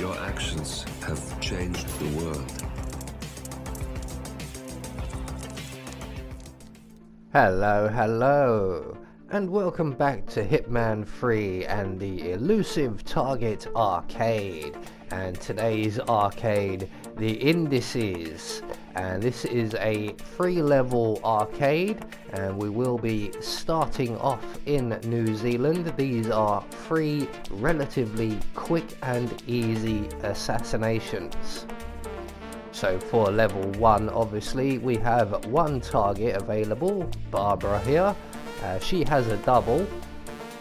Your actions have changed the world. Hello, and welcome back to Hitman 3 and the Elusive Target Arcade. And today's arcade, the Indices. And this is a 3-level arcade, and we will be starting off in New Zealand. These are 3 relatively quick and easy assassinations. So for level 1, obviously, we have 1 target available, Barbara here. She has a double.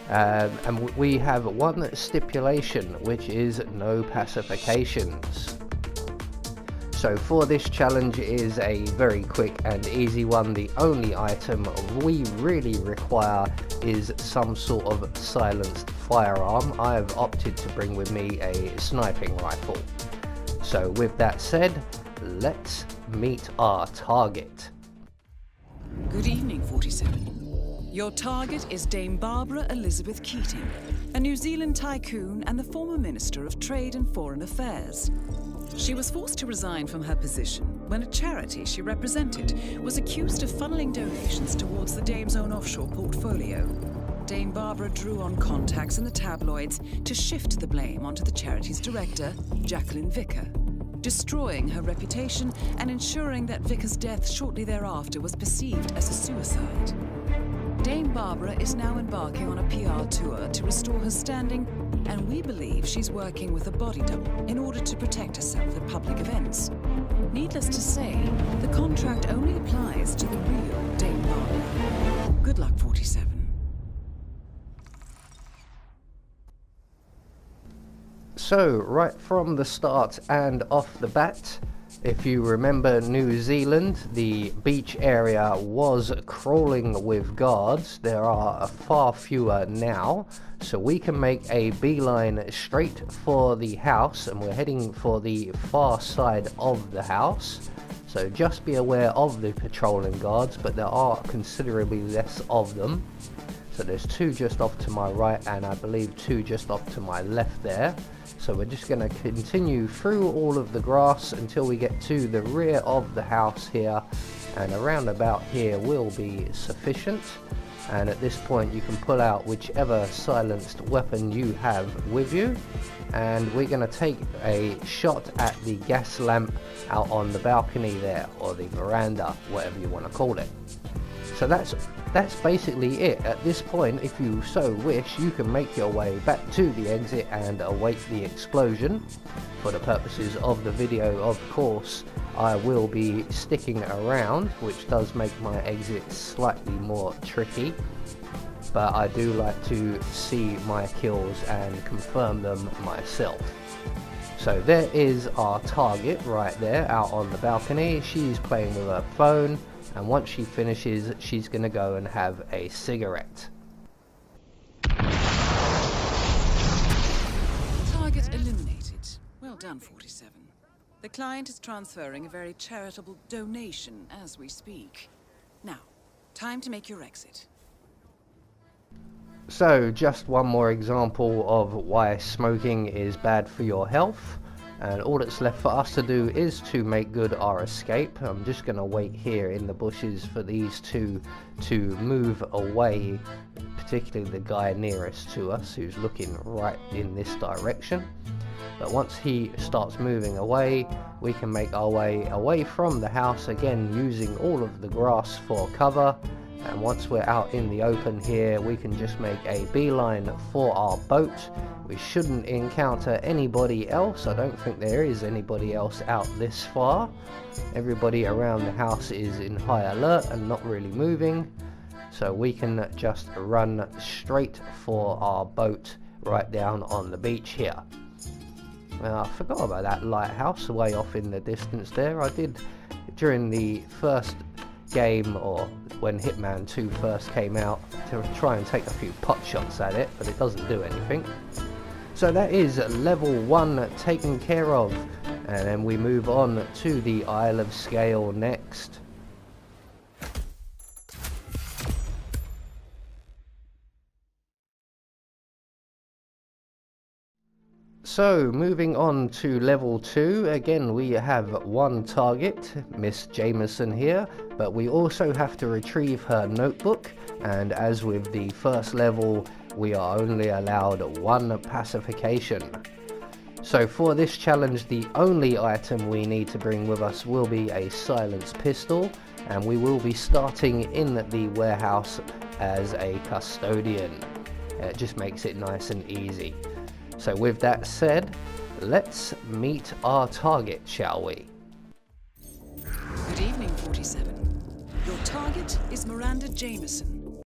And we have 1 stipulation, which is no pacifications. So for this challenge is a very quick and easy one. The only item we really require is some sort of silenced firearm. I have opted to bring with me a sniping rifle. So with that said, let's meet our target. Good evening, 47. Your target is Dame Barbara Elizabeth Keating, a New Zealand tycoon and the former Minister of Trade and Foreign Affairs. She was forced to resign from her position when a charity she represented was accused of funneling donations towards the Dame's own offshore portfolio. Dame Barbara drew on contacts in the tabloids to shift the blame onto the charity's director, Jacqueline Vicker, destroying her reputation and ensuring that Vicker's death shortly thereafter was perceived as a suicide. Dame Barbara is now embarking on a PR tour to restore her standing, and we believe she's working with a body double in order to protect herself at public events. Needless to say, the contract only applies to the real Dame Barbara. Good luck, 47. So, right from the start and off the bat, if you remember New Zealand, the beach area was crawling with guards. There are far fewer now, so we can make a beeline straight for the house, and we're heading for the far side of the house. So just be aware of the patrolling guards, but there are considerably less of them. So there's 2 just off to my right, and I believe 2 just off to my left there. So we're just going to continue through all of the grass until we get to the rear of the house here, and around about here will be sufficient. And at this point you can pull out whichever silenced weapon you have with you, and we're going to take a shot at the gas lamp out on the balcony there, or the veranda, whatever you want to call it. So that's basically it. At this point, if you so wish, you can make your way back to the exit and await the explosion. For the purposes of the video, of course, I will be sticking around, which does make my exit slightly more tricky. But I do like to see my kills and confirm them myself. So there is our target right there out on the balcony. She's playing with her phone. And once she finishes, she's going to go and have a cigarette. Target eliminated. Well done, 47. The client is transferring a very charitable donation as we speak. Now, time to make your exit. So, just one more example of why smoking is bad for your health. And all that's left for us to do is to make good our escape. I'm just going to wait here in the bushes for these 2 to move away, particularly the guy nearest to us who's looking right in this direction. But once he starts moving away, we can make our way away from the house again, using all of the grass for cover. And once we're out in the open here, we can just make a beeline for our boat. We shouldn't encounter anybody else. I don't think there is anybody else out this far. Everybody around the house is in high alert and not really moving. So we can just run straight for our boat right down on the beach here. Now, I forgot about that lighthouse way off in the distance there. I did during the first game, or when Hitman 2 first came out, to try and take a few pot shots at it, but it doesn't do anything. So that is level 1 taken care of, and then we move on to the Isle of Scale next. So moving on to level 2, again we have one target, Miss Jameson here, but we also have to retrieve her notebook, and as with the first level we are only allowed one pacification. So for this challenge the only item we need to bring with us will be a silenced pistol, and we will be starting in the warehouse as a custodian. It just makes it nice and easy. So with that said, let's meet our target, shall we? Good evening, 47. Your target is Miranda Jameson.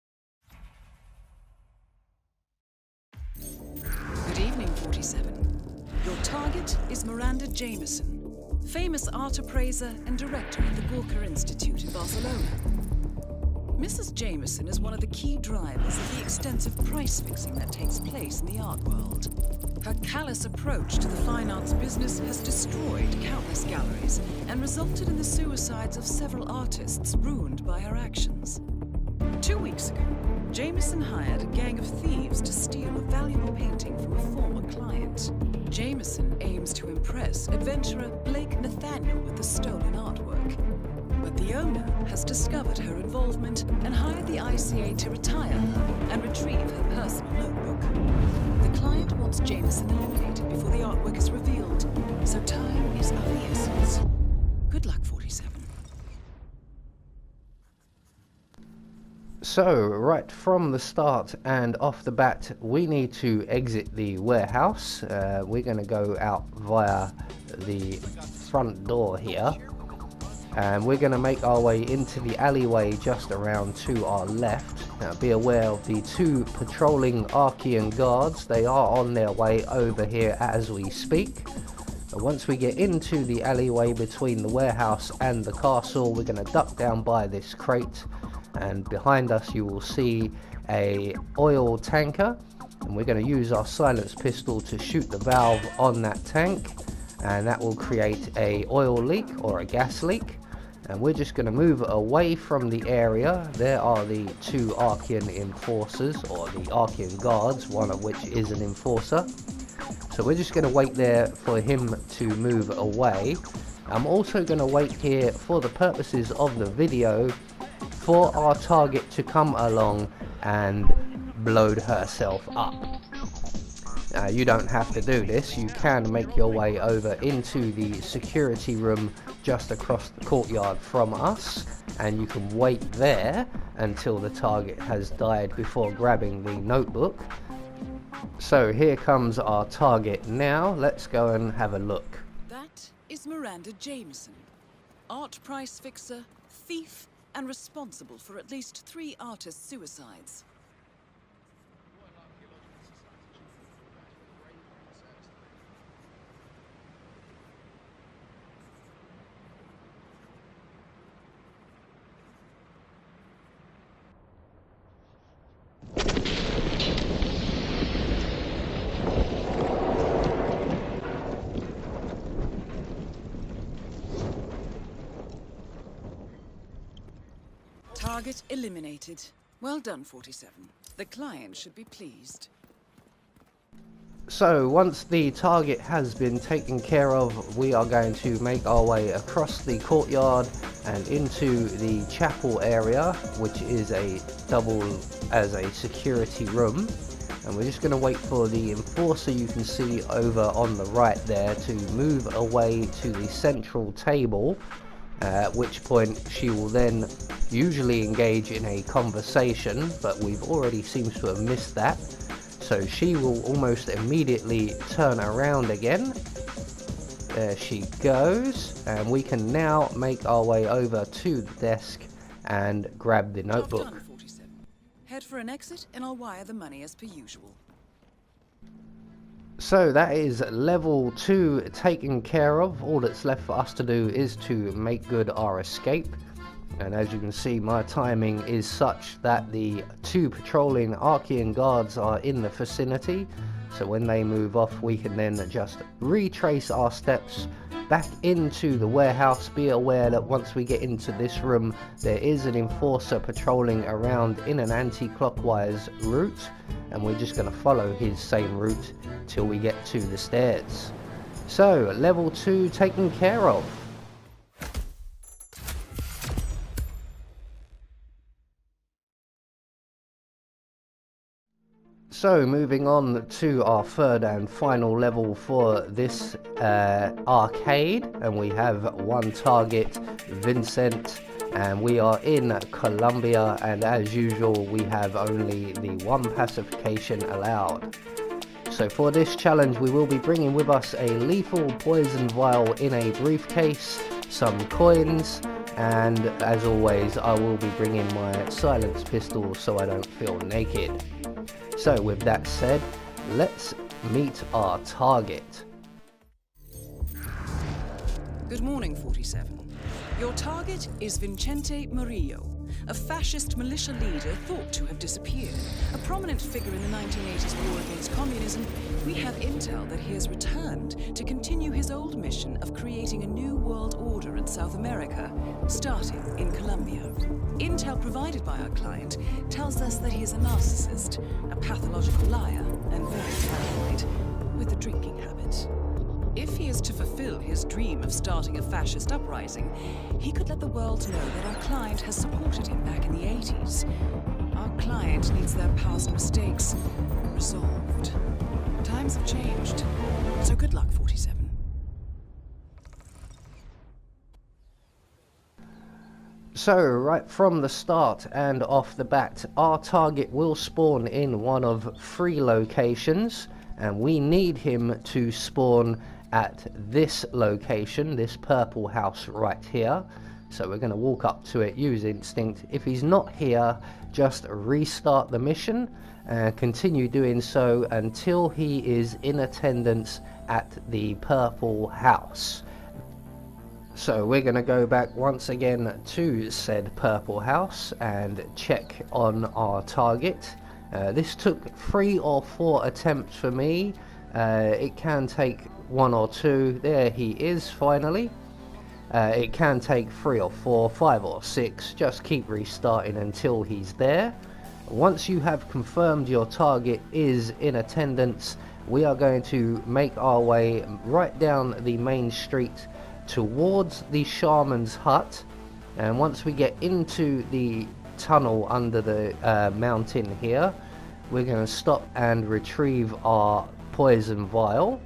Good evening, 47. Your target is Miranda Jameson, famous art appraiser and director of the Gawker Institute in Barcelona. Mrs. Jameson is one of the key drivers of the extensive price fixing that takes place in the art world. Her callous approach to the fine arts business has destroyed countless galleries and resulted in the suicides of several artists ruined by her actions. 2 weeks ago, Jameson hired a gang of thieves to steal a valuable painting from a former client. Jameson aims to impress adventurer Blake Nathaniel with the stolen artwork. But the owner has discovered her involvement and hired the ICA to retire her and retrieve her personal notebook. The client wants Jameson eliminated before the artwork is revealed, so time is of the essence. Good luck, 47. So right from the start and off the bat we need to exit the warehouse. We're going to go out via the front door here. And we're going to make our way into the alleyway just around to our left. Now be aware of the 2 patrolling Archean guards. They are on their way over here as we speak. And once we get into the alleyway between the warehouse and the castle, we're going to duck down by this crate. And behind us you will see a oil tanker. And we're going to use our silenced pistol to shoot the valve on that tank. And that will create a oil leak or a gas leak. And we're just going to move away from the area. There are the 2 Archean enforcers, or the Archean guards, one of which is an enforcer. So we're just going to wait there for him to move away. I'm also going to wait here for the purposes of the video for our target to come along and blow herself up. You don't have to do this. You can make your way over into the security room just across the courtyard from us, and you can wait there until the target has died before grabbing the notebook. So here comes our target now. Let's go and have a look. That is Miranda Jameson, art price fixer, thief, and responsible for at least 3 artist suicides. Target eliminated. Well done, 47. The client should be pleased. So once the target has been taken care of, we are going to make our way across the courtyard and into the chapel area, which is a double as a security room. And we're just going to wait for the enforcer you can see over on the right there to move away to the central table, at which point she will then usually engage in a conversation, but we've already seems to have missed that. So she will almost immediately turn around again. There she goes, and we can now make our way over to the desk and grab the notebook. Done, 47. Head for an exit and I'll wire the money as per usual. So that is level 2 taken care of. All that's left for us to do is to make good our escape. And as you can see, my timing is such that the 2 patrolling Archean guards are in the vicinity. So when they move off, we can then just retrace our steps back into the warehouse. Be aware that once we get into this room, there is an enforcer patrolling around in an anti-clockwise route, and we're just going to follow his same route till we get to the stairs. So, level 2 taken care of. So moving on to our third and final level for this arcade, and we have one target, Vincent, and we are in Colombia, and as usual we have only the one pacification allowed. So for this challenge we will be bringing with us a lethal poison vial in a briefcase, some coins, and as always I will be bringing my silenced pistol so I don't feel naked. So with that said, let's meet our target. Good morning, 47. Your target is Vicente Murillo, a fascist militia leader thought to have disappeared. A prominent figure in the 1980s war against communism, we have intel that he has returned to continue his old mission of creating a new world order in South America, starting in Colombia. Intel provided by our client tells us that he is a narcissist, a pathological liar, and very paranoid, with a drinking habit. If he is to fulfill his dream of starting a fascist uprising, he could let the world know that our client has supported him back in the 80s. Our client needs their past mistakes resolved. Times have changed, so good luck, 47. So right from the start and off the bat, our target will spawn in one of 3 locations, and we need him to spawn at this location, this purple house right here. So we're going to walk up to it, use instinct. If he's not here, just restart the mission and continue doing so until he is in attendance at the purple house. So we're going to go back once again to said purple house and check on our target. This took 3 or 4 attempts for me. It can take 1 or 2. There he is finally. It can take 3 or 4, 5 or 6. Just keep restarting until he's there. Once you have confirmed your target is in attendance, we are going to make our way right down the main street towards the shaman's hut, and once we get into the tunnel under the mountain here, we're going to stop and retrieve our poison vial,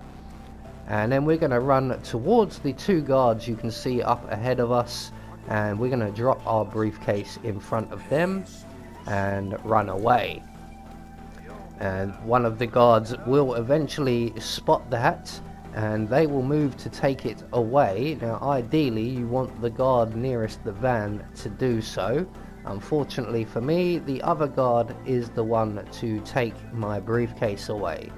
and then we're going to run towards the 2 guards you can see up ahead of us, and we're going to drop our briefcase in front of them and run away. And one of the guards will eventually spot that, and they will move to take it away. Now ideally you want the guard nearest the van to do so. Unfortunately for me, the other guard is the one to take my briefcase away,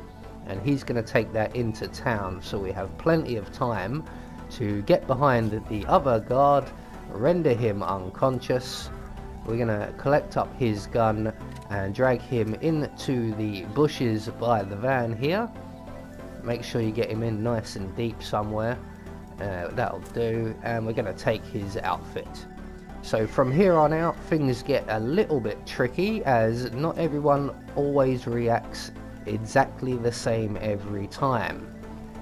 and he's going to take that into town, so we have plenty of time to get behind the other guard, render him unconscious. We're going to collect up his gun and drag him into the bushes by the van here. Make sure you get him in nice and deep somewhere. That'll do. And we're going to take his outfit. So from here on out, things get a little bit tricky, as not everyone always reacts exactly the same every time,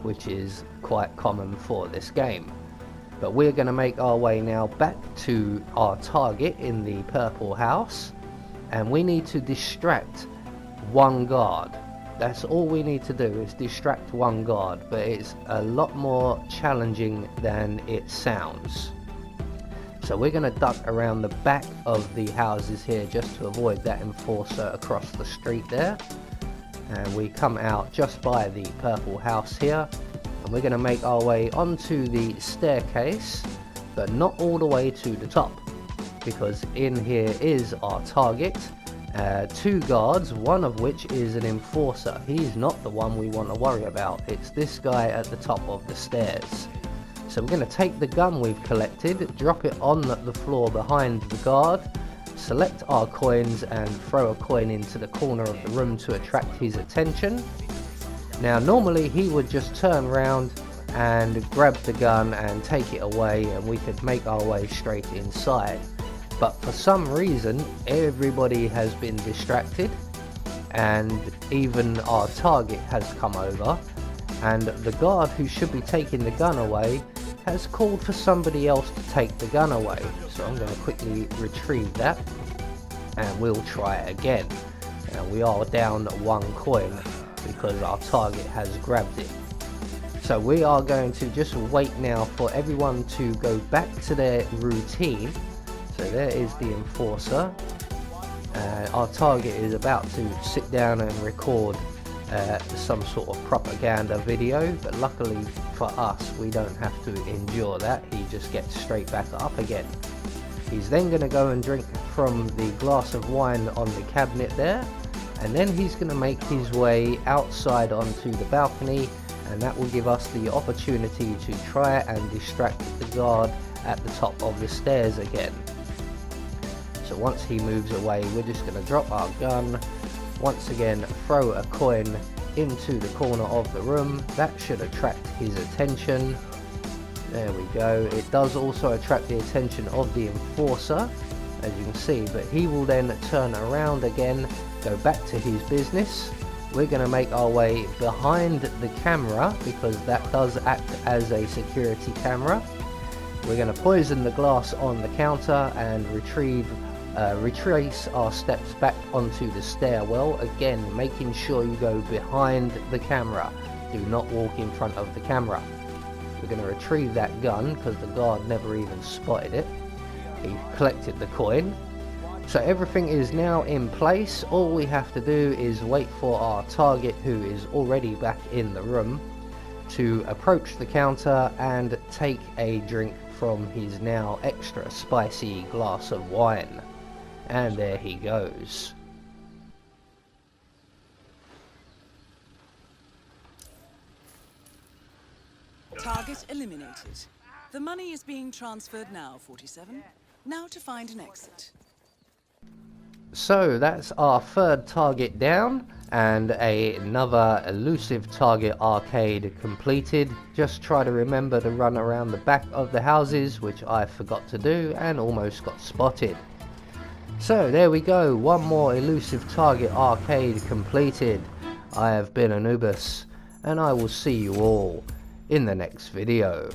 which is quite common for this game. But we're going to make our way now back to our target in the purple house, and we need to distract 1 guard. That's all we need to do, is distract 1 guard, but it's a lot more challenging than it sounds. So we're going to duck around the back of the houses here just to avoid that enforcer across the street there. And we come out just by the purple house here, and we're going to make our way onto the staircase, but not all the way to the top, because in here is our target. 2 guards, one of which is an enforcer. He's not the one we want to worry about. It's this guy at the top of the stairs. So we're going to take the gun we've collected, drop it on the floor behind the guard, select our coins and throw a coin into the corner of the room to attract his attention. Now normally he would just turn around and grab the gun and take it away, and we could make our way straight inside. But for some reason everybody has been distracted, and even our target has come over, and the guard who should be taking the gun away has called for somebody else to take the gun away. So I'm going to quickly retrieve that and we'll try it again. And we are down 1 coin because our target has grabbed it. So we are going to just wait now for everyone to go back to their routine. So there is the enforcer. Our target is about to sit down and record some sort of propaganda video, but luckily for us we don't have to endure that. He just gets straight back up again. He's then going to go and drink from the glass of wine on the cabinet there, and then he's going to make his way outside onto the balcony, and that will give us the opportunity to try and distract the guard at the top of the stairs again. So once he moves away, we're just going to drop our gun, once again throw a coin into the corner of the room. That should attract his attention. There we go. It does also attract the attention of the enforcer, as you can see, but he will then turn around again, go back to his business. We're going to make our way behind the camera because that does act as a security camera. We're going to poison the glass on the counter and retrace our steps back onto the stairwell, again making sure you go behind the camera, do not walk in front of the camera. We're going to retrieve that gun because the guard never even spotted it. He collected the coin. So everything is now in place. All we have to do is wait for our target, who is already back in the room, to approach the counter and take a drink from his now extra spicy glass of wine. And there he goes. Target eliminated. The money is being transferred now, 47. Now to find an exit. So that's our 3rd target down, and another Elusive Target Arcade completed. Just try to remember to run around the back of the houses, which I forgot to do and almost got spotted. So there we go, one more Elusive Target Arcade completed. I have been Anubis, and I will see you all in the next video.